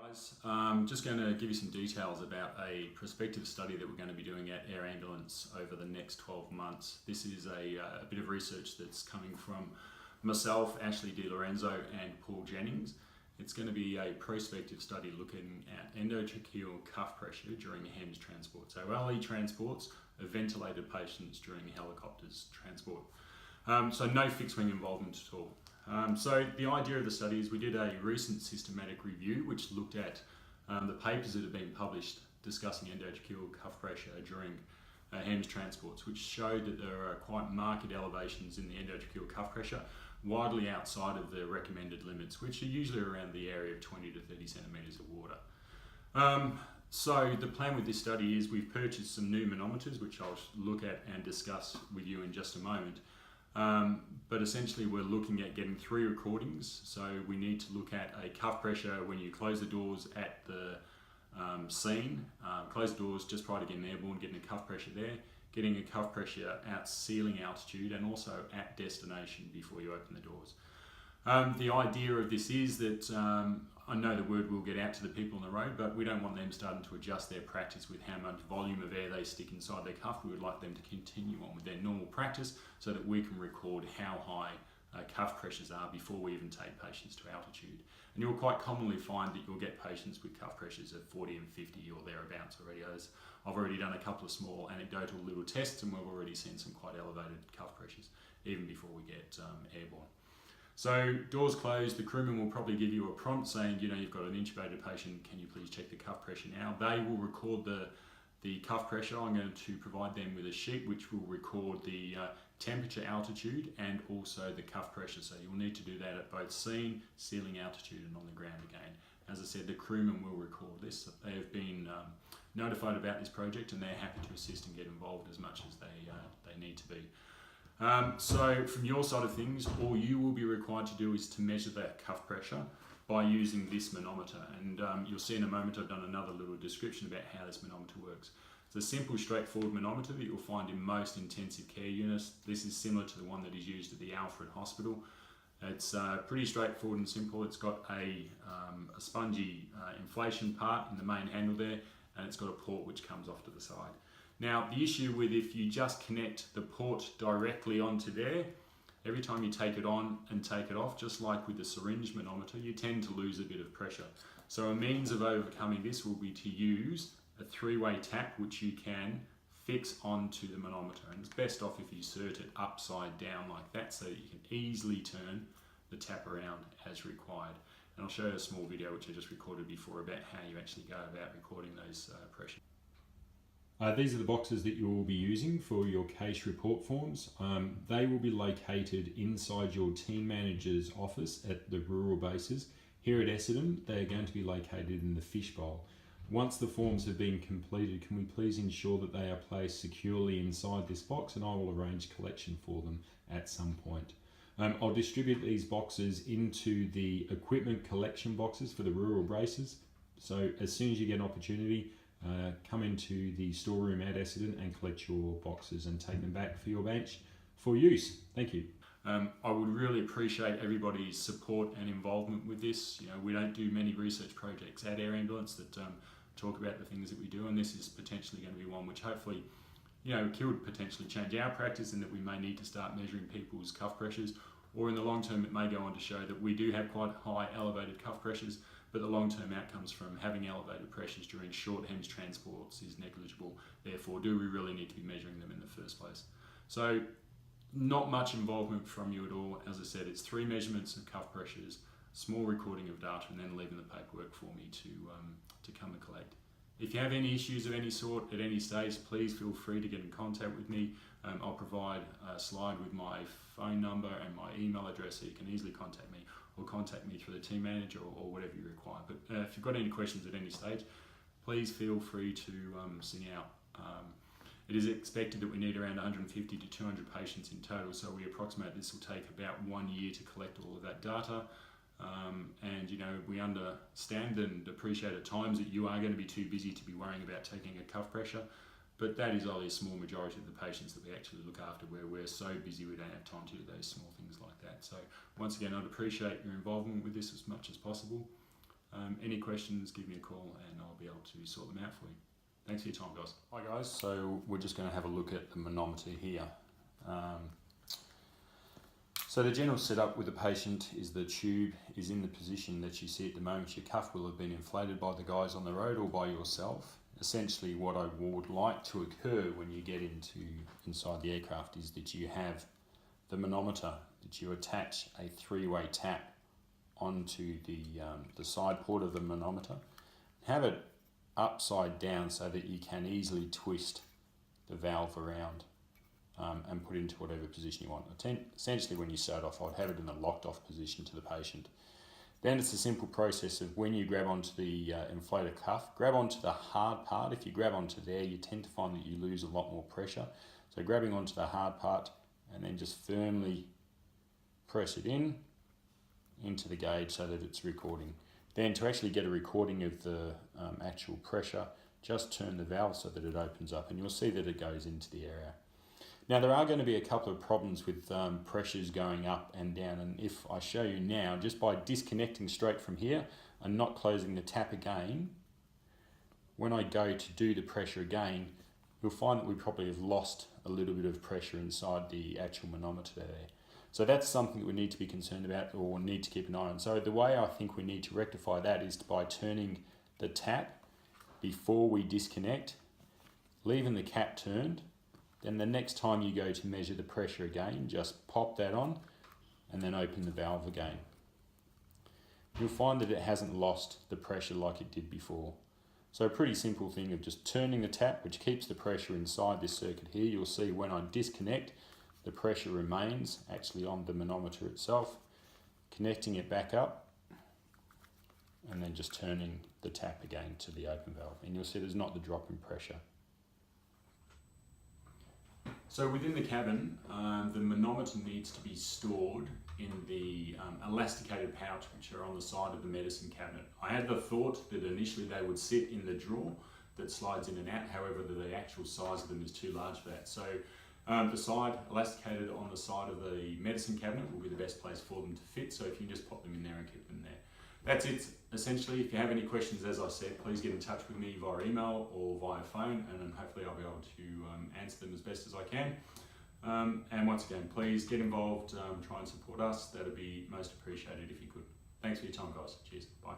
Guys, just going to give you some details about a prospective study that we're going to be doing at Air Ambulance over the next 12 months. This is a bit of research that's coming from myself, Ashley DiLorenzo and Paul Jennings. It's going to be a prospective study looking at endotracheal cuff pressure during HEMS transport. So LE transports of ventilated patients during helicopters transport. So no fixed wing involvement at all. So the idea of the study is we did a recent systematic review which looked at the papers that have been published discussing endotracheal cuff pressure during HEMS transports, which showed that there are quite marked elevations in the endotracheal cuff pressure widely outside of the recommended limits, which are usually around the area of 20 to 30 centimetres of water. So the plan with this study is we've purchased some new manometers, which I'll look at and discuss with you in just a moment. But essentially we're looking at getting 3 recordings. So we need to look at a cuff pressure when you close the doors at the scene, close the doors just prior to getting airborne, getting a cuff pressure there, getting a cuff pressure at ceiling altitude and also at destination before you open the doors. The idea of this is that I know the word will get out to the people on the road, but we don't want them starting to adjust their practice with how much volume of air they stick inside their cuff. We would like them to continue on with their normal practice so that we can record how high cuff pressures are before we even take patients to altitude. And you'll quite commonly find that you'll get patients with cuff pressures of 40 and 50 or thereabouts already. I've already done a couple of small anecdotal little tests and we've already seen some quite elevated cuff pressures even before we get airborne. So doors closed, the crewman will probably give you a prompt saying, you know, you've got an intubated patient, can you please check the cuff pressure now? They will record the cuff pressure. I'm going to provide them with a sheet which will record the temperature, altitude and also the cuff pressure. So you'll need to do that at both scene, ceiling altitude and on the ground again. As I said, the crewman will record this. They have been notified about this project and they're happy to assist and get involved as much as they need to be. So from your side of things, all you will be required to do is to measure that cuff pressure by using this manometer. And you'll see in a moment I've done another little description about how this manometer works. It's a simple, straightforward manometer that you'll find in most intensive care units. This is similar to the one that is used at the Alfred Hospital. It's pretty straightforward and simple. It's got a spongy inflation part in the main handle there, and it's got a port which comes off to the side. Now, the issue with if you just connect the port directly onto there, every time you take it on and take it off, just like with the syringe manometer, you tend to lose a bit of pressure. So a means of overcoming this will be to use a 3-way tap, which you can fix onto the manometer. And it's best off if you insert it upside down like that so that you can easily turn the tap around as required. And I'll show you a small video which I just recorded before about how you actually go about recording those pressures. These are the boxes that you will be using for your case report forms. They will be located inside your team manager's office at the rural bases. Here at Essendon, they are going to be located in the fishbowl. Once the forms have been completed, can we please ensure that they are placed securely inside this box, and I will arrange collection for them at some point. I'll distribute these boxes into the equipment collection boxes for the rural bases. So as soon as you get an opportunity, come into the storeroom at Essendon and collect your boxes and take them back for your bench for use. Thank you. I would really appreciate everybody's support and involvement with this. You know, we don't do many research projects at Air Ambulance that talk about the things that we do, and this is potentially going to be one which hopefully, you know, could potentially change our practice and that we may need to start measuring people's cuff pressures, or in the long term it may go on to show that we do have quite high elevated cuff pressures, but the long-term outcomes from having elevated pressures during short HEMS transports is negligible. Therefore, do we really need to be measuring them in the first place? So, not much involvement from you at all. As I said, it's 3 measurements of cuff pressures, small recording of data, and then leaving the paperwork for me to come and collect. If you have any issues of any sort at any stage, please feel free to get in contact with me. I'll provide a slide with my phone number and my email address so you can easily contact me, or contact me through the team manager or whatever you require. But if you've got any questions at any stage, please feel free to sing out. It is expected that we need around 150 to 200 patients in total, so we approximate this will take about 1 year to collect all of that data. And you know, we understand and appreciate at times that you are going to be too busy to be worrying about taking a cuff pressure, but that is only a small majority of the patients that we actually look after, where we're so busy we don't have time to do those small things like that. So once again, I'd appreciate your involvement with this as much as possible. Any questions, give me a call and I'll be able to sort them out for you. Thanks for your time, guys. Hi guys, so we're just going to have a look at the manometer here. So the general setup with the patient is the tube is in the position that you see at the moment. Your cuff will have been inflated by the guys on the road or by yourself. Essentially what I would like to occur when you get inside the aircraft is that you have the manometer, that you attach a three-way tap onto the side port of the manometer. Have it upside down so that you can easily twist the valve around and put it into whatever position you want. Essentially when you start off, I'd have it in a locked off position to the patient. Then it's a simple process of when you grab onto the inflator cuff, grab onto the hard part. If you grab onto there, you tend to find that you lose a lot more pressure. So grabbing onto the hard part and then just firmly press it into the gauge so that it's recording. Then to actually get a recording of the actual pressure, just turn the valve so that it opens up and you'll see that it goes into the area. Now there are going to be a couple of problems with pressures going up and down, and if I show you now, just by disconnecting straight from here and not closing the tap again, when I go to do the pressure again, you'll find that we probably have lost a little bit of pressure inside the actual manometer there. So that's something that we need to be concerned about or need to keep an eye on. So the way I think we need to rectify that is by turning the tap before we disconnect, leaving the cap turned. Then the next time you go to measure the pressure again, just pop that on and then open the valve again. You'll find that it hasn't lost the pressure like it did before. So a pretty simple thing of just turning the tap, which keeps the pressure inside this circuit here. You'll see when I disconnect, the pressure remains actually on the manometer itself. Connecting it back up and then just turning the tap again to the open valve. And you'll see there's not the drop in pressure. So within the cabin, the manometer needs to be stored in the elasticated pouch which are on the side of the medicine cabinet. I had the thought that initially they would sit in the drawer that slides in and out, however the actual size of them is too large for that. So the side, elasticated on the side of the medicine cabinet, will be the best place for them to fit, so if you can just pop them in there and keep them there. That's it, essentially. If you have any questions, as I said, please get in touch with me via email or via phone, and then hopefully I'll be able to answer them as best as I can. And once again, please get involved, try and support us. That'd be most appreciated if you could. Thanks for your time, guys. Cheers. Bye.